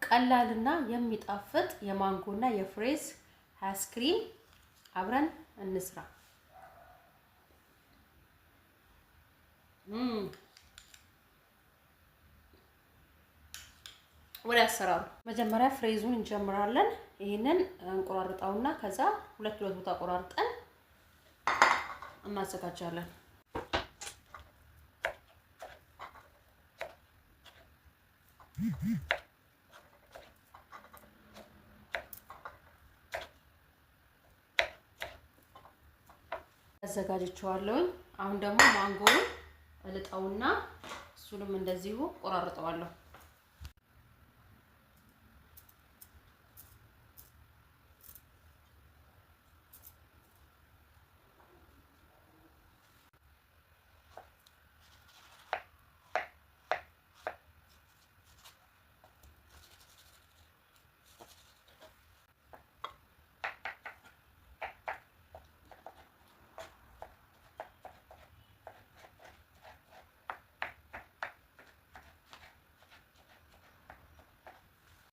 ቀላልና የሚጣፍጥ የማንጎና የፍሬዝ አይስክሪም አብረን እንስራ። ወደ አሰራሩ መጀመሪያ ፍሬዙን እንጀምራለን። ይሄንን እንቆራርጣውና ከዛ ሁለት ቦታ ቆራርጠን እናዘጋጃለን። አዘጋጅቼዋለሁ። አሁን ደግሞ ማንጎውን እልጣውና እሱንም እንደዚሁ ቆራርጠዋለሁ።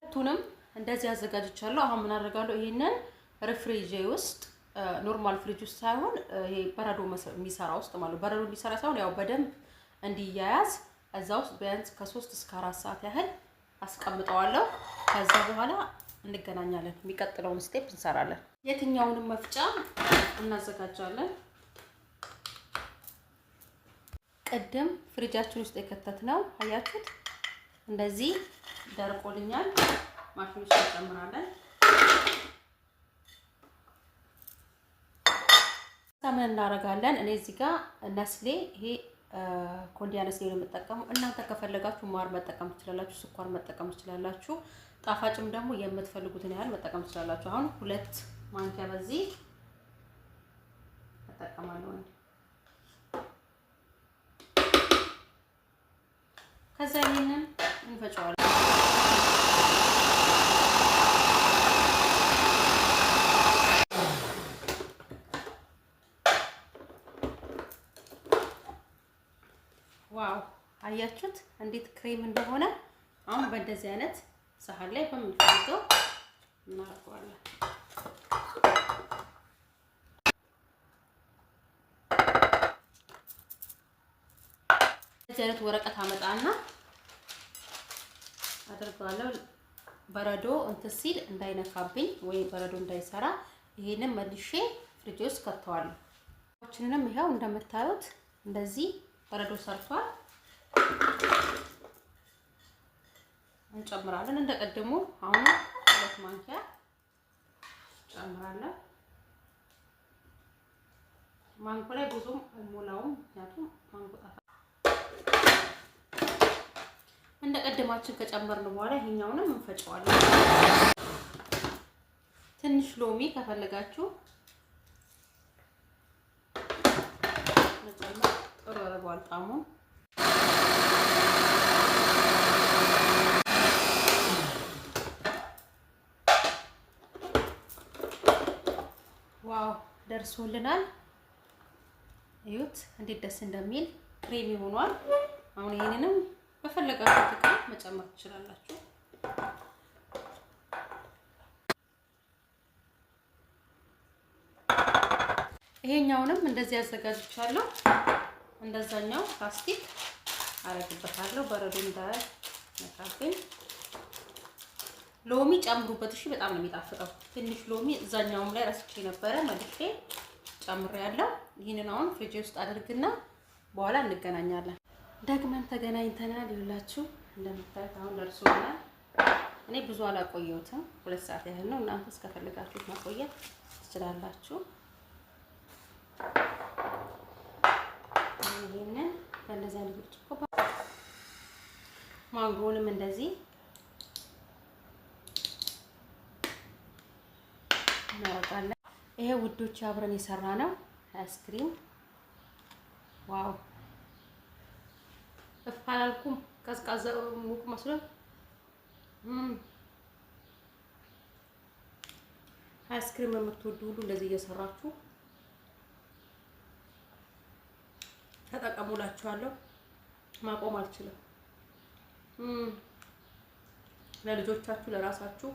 ሁለቱንም እንደዚህ አዘጋጅቻለሁ። አሁን ምን አደርጋለሁ? ይሄንን ሪፍሪጅ ውስጥ ኖርማል ፍሪጅ ውስጥ ሳይሆን ይሄ በረዶ የሚሰራ ውስጥ ማለት በረዶ የሚሰራ ሳይሆን ያው በደንብ እንዲያያዝ እዛ ውስጥ ቢያንስ ከ3 እስከ 4 ሰዓት ያህል አስቀምጠዋለሁ። ከዛ በኋላ እንገናኛለን። የሚቀጥለውን ስቴፕ እንሰራለን። የትኛውንም መፍጫ እናዘጋጃለን። ቅድም ፍሪጃችን ውስጥ የከተትነው አያችሁት? እንደዚህ ደርቆልኛል። ማሽኑ ውስጥ እንጨምራለን። ምን እናደርጋለን? እኔ እዚህ ጋር ነስሌ ይሄ ኮንዲያ ነስሌ ነው የምጠቀመው። እናንተ ከፈለጋችሁ ማር መጠቀም ትችላላችሁ፣ ስኳር መጠቀም ትችላላችሁ። ጣፋጭም ደግሞ የምትፈልጉትን ያህል መጠቀም ትችላላችሁ። አሁን 2 ማንኪያ በዚህ እጠቀማለሁ። ከዛ ይሄንን እንፈጨዋለን። ዋው አያችሁት እንዴት ክሬም እንደሆነ። አሁን በእንደዚህ አይነት ሳህን ላይ በምንፈልገው እናደርገዋለን። እዚህ አይነት ወረቀት አመጣና አደርጋለሁ። በረዶ እንትን ሲል እንዳይነካብኝ ወይ በረዶ እንዳይሰራ ይሄንን መልሼ ፍሪጅ ውስጥ ከተዋለሁ። አሁንም ይሄው እንደምታዩት እንደዚህ በረዶ ሰርቷል። እንጨምራለን እንደቀደሙ። አሁን 2 ማንኪያ ጨምራለሁ። ማንጎ ላይ ብዙም አልሞላውም፣ ምክንያቱም ማንጎ ጣፋ እንደቀደማችን ከጨመርን በኋላ ይሄኛውንም እንፈጨዋለን። ትንሽ ሎሚ ከፈለጋችሁ መጨመር ጥሩ ያደርገዋል ጣዕሙን። ዋው ደርሶልናል። እዩት እንዴት ደስ እንደሚል ክሬሚ ሆኗል። አሁን ይሄንንም በፈለጋችሁት እቃ መጨመር ትችላላችሁ። ይሄኛውንም እንደዚህ አዘጋጅቻለሁ። እንደዛኛው ፕላስቲክ አረግበታለሁ በረዶ እንዳይነካብኝ። ሎሚ ጨምሩበት እሺ፣ በጣም ነው የሚጣፍጠው። ትንሽ ሎሚ እዛኛውም ላይ ረስቼ ነበረ መልሼ ጨምሬያለሁ። ይሄንን አሁን ፍሪጅ ውስጥ አድርግና በኋላ እንገናኛለን። ደግመን ተገናኝተናል። ይኸውላችሁ እንደምታዩት አሁን ደርሶናል። እኔ ብዙ አላቆየሁትም፣ 2 ሰዓት ያህል ነው። እናንተ እስከፈለጋችሁት ማቆየት ትችላላችሁ። ይሄንን በእንደዚህ አይነት ብርጭቆ ማንጎውንም እንደዚህ እናወጣለን። ይሄ ውዶች አብረን የሰራ ነው አይስክሪም። ዋው እፋላልኩም ቀዝቃዛ ሙቅ መስሎ አይስክሪም የምትወዱ ሁሉ እንደዚህ እየሰራችሁ ተጠቀሙላችኋለሁ። ማቆም አልችልም። ለልጆቻችሁ ለራሳችሁ